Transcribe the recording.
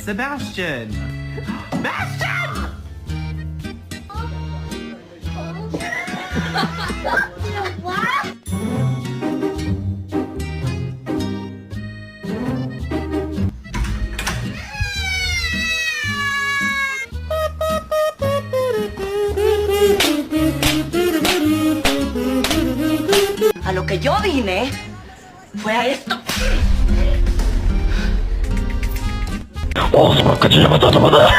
Sebastian! Sebastian! A lo que yo vine fue a esto. Ağzıma kaçacağım adamı da.